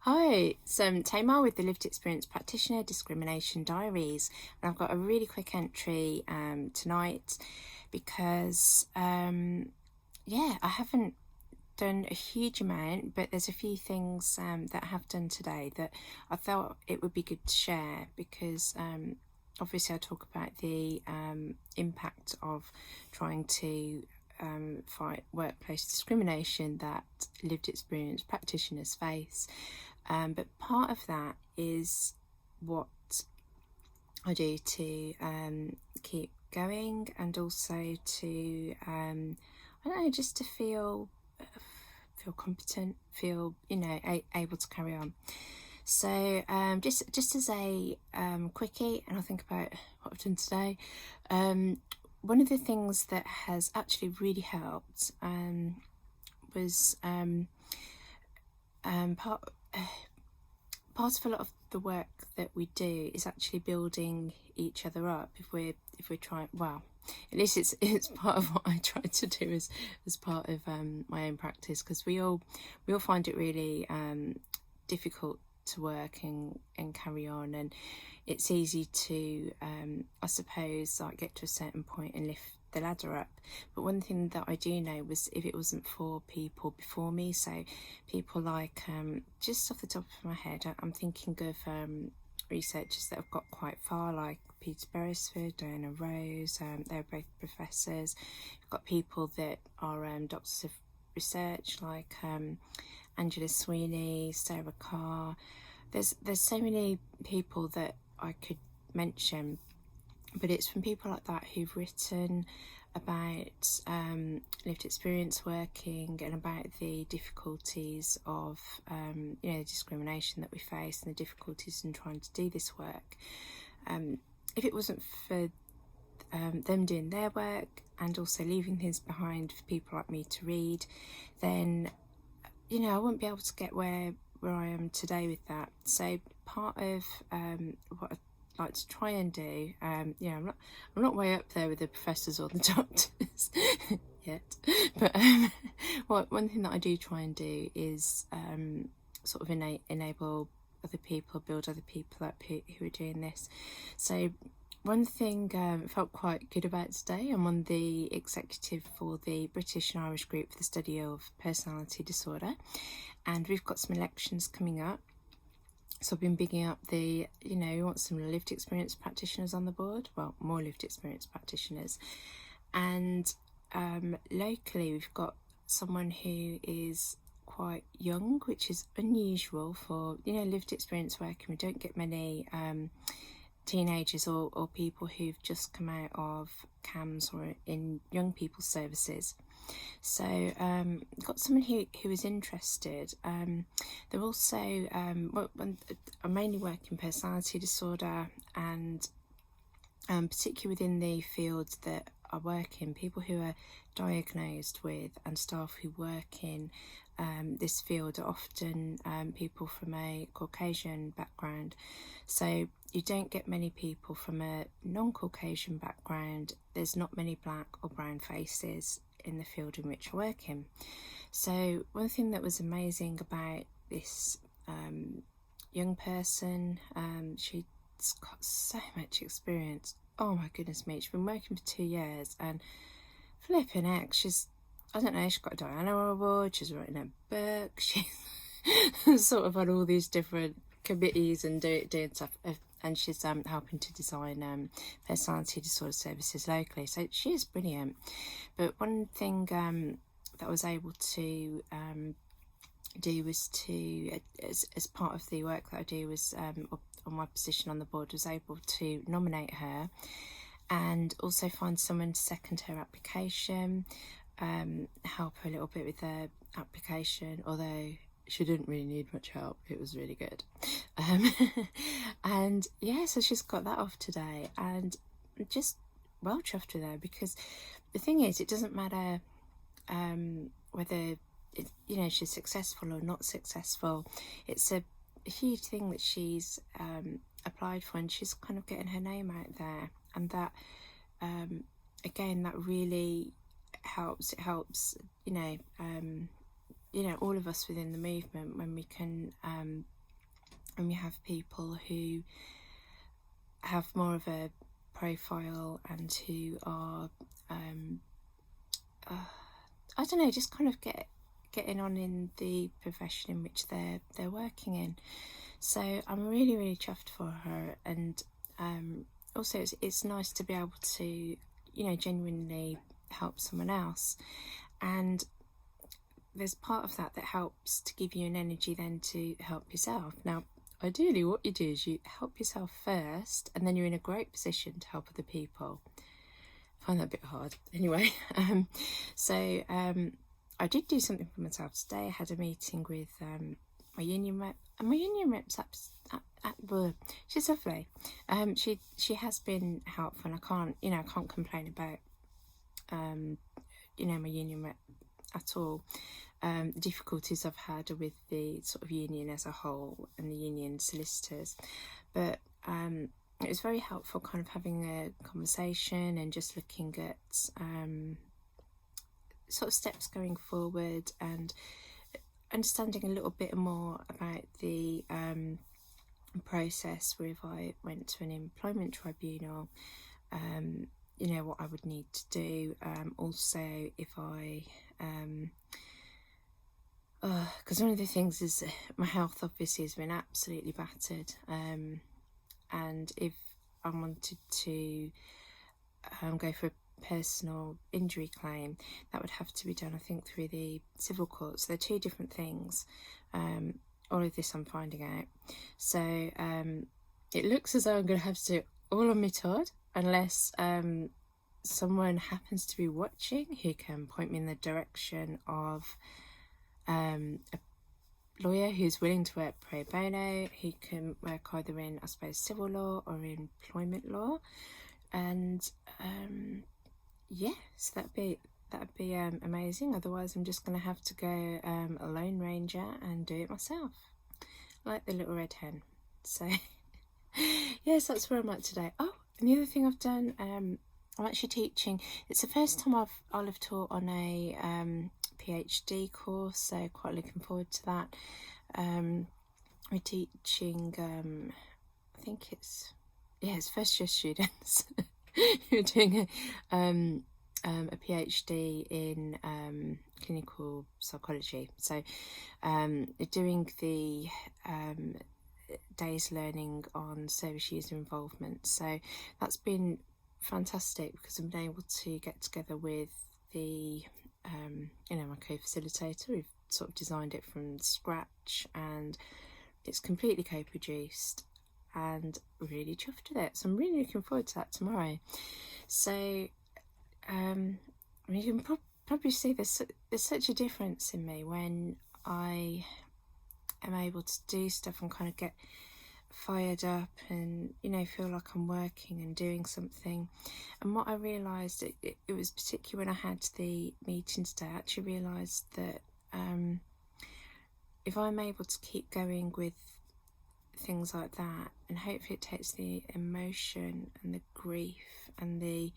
Hi, so I'm Tamar with the Lived Experience Practitioner Discrimination Diaries, and I've got a really quick entry tonight because I haven't done a huge amount, but there's a few things that I have done today that I thought it would be good to share because obviously I talk about the impact of trying to fight workplace discrimination that lived experience practitioners face. But part of that is what I do to keep going, and also to I don't know, just to feel competent, feel able to carry on. So just as a quickie, and I'll think about what I've done today. One of the things that has actually really helped was part of a lot of the work that we do is actually building each other up. If we're trying, well, at least it's part of what I try to do as part of my own practice, because we all find it really difficult to work and carry on, and it's easy to I suppose like get to a certain point and lift the ladder up. But one thing that I do know was, if it wasn't for people before me, so people like just off the top of my head, I'm thinking of researchers that have got quite far, like Peter Beresford, Diana Rose. They're both professors. You've got people that are doctors of research, like Angela Sweeney, Sarah Carr. There's so many people that I could mention, but it's from people like that who've written about lived experience working, and about the difficulties of discrimination that we face, and the difficulties in trying to do this work. If it wasn't for them doing their work and also leaving things behind for people like me to read, then I wouldn't be able to get where I am today with that. So part of what I like to try and do, I'm not way up there with the professors or the doctors yet, but one thing that I do try and do is sort of enable other people, build other people up who are doing this. So one thing I felt quite good about today, I'm on the executive for the British and Irish group for the study of personality disorder, and we've got some elections coming up. So I've been bigging up we want some lived experience practitioners on the board, well, more lived experience practitioners. And locally we've got someone who is quite young, which is unusual for, lived experience work, and we don't get many teenagers or people who've just come out of CAMS or in young people's services. So got someone who is interested. They're also I mainly work in personality disorder, and particularly within the field that I work in, people who are diagnosed with, and staff who work in this field are often people from a Caucasian background. So you don't get many people from a non-Caucasian background. There's not many black or brown faces in the field in which I work in. So one thing that was amazing about this young person, she's got so much experience. Oh my goodness me, she's been working for 2 years, and flipping heck, she's got a Diana Award, she's writing a book, she's sort of on all these different committees and doing stuff, and she's helping to design personality disorder services locally. So she is brilliant. But one thing that I was able to do was to, as part of the work that I do, was on my position on the board, was able to nominate her and also find someone to second her application, help her a little bit with her application, although she didn't really need much help. It was really good. And yeah, so she's got that off today, and just well chuffed with her, because the thing is, it doesn't matter whether she's successful or not successful. It's a huge thing that she's applied for, and she's kind of getting her name out there, and that again, that really helps. It helps you know, all of us within the movement, when we can, when we have people who have more of a profile and who are, I don't know, just kind of getting on in the profession in which they're working in. So I'm really, really chuffed for her, and also it's nice to be able to, you know, genuinely help someone else. And there's part of that helps to give you an energy then to help yourself. Now, ideally what you do is you help yourself first, and then you're in a great position to help other people. I find that a bit hard. Anyway, I did do something for myself today. I had a meeting with my union rep, and my union rep's she's lovely. She has been helpful, and I can't complain about you know, my union rep at all. The difficulties I've had are with the sort of union as a whole and the union solicitors, but it was very helpful kind of having a conversation and just looking at sort of steps going forward, and understanding a little bit more about the process where if I went to an employment tribunal, you know, what I would need to do. Also, if I because one of the things is my health obviously has been absolutely battered, and if I wanted to go for a personal injury claim, that would have to be done, I think, through the civil courts. They're two different things. All of this I'm finding out. So it looks as though I'm going to have to do it all on my Todd, unless someone happens to be watching who can point me in the direction of a lawyer who's willing to work pro bono, who can work either in, I suppose, civil law or employment law. And yeah, so that'd be amazing. Otherwise I'm just going to have to go a Lone Ranger and do it myself, like the little red hen. So yes, that's where I'm at today. Oh, and the other thing I've done, I'm actually teaching. It's the first time I'll have taught on a PhD course, so quite looking forward to that. We're teaching, I think it's first year students who are doing a PhD in clinical psychology. So they're doing the days learning on service user involvement. So that's been fantastic, because I've been able to get together with the you know, my co-facilitator. We've sort of designed it from scratch, and it's completely co-produced, and really chuffed with it. So I'm really looking forward to that tomorrow. So you can probably see there's such a difference in me when I am able to do stuff and kind of get fired up and, you know, feel like I'm working and doing something. And what I realised, it was particularly when I had the meeting today, I actually realised that if I'm able to keep going with things like that, and hopefully it takes the emotion and the grief and the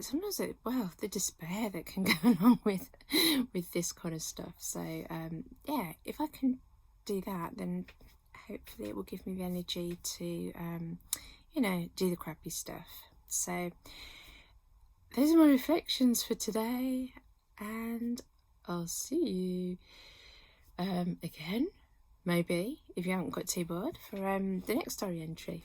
sometimes the despair that can go along with this kind of stuff. So yeah, if I can do that, then hopefully it will give me the energy to you know, do the crappy stuff. So those are my reflections for today, and I'll see you again, maybe, if you haven't got too bored, for the next diary entry.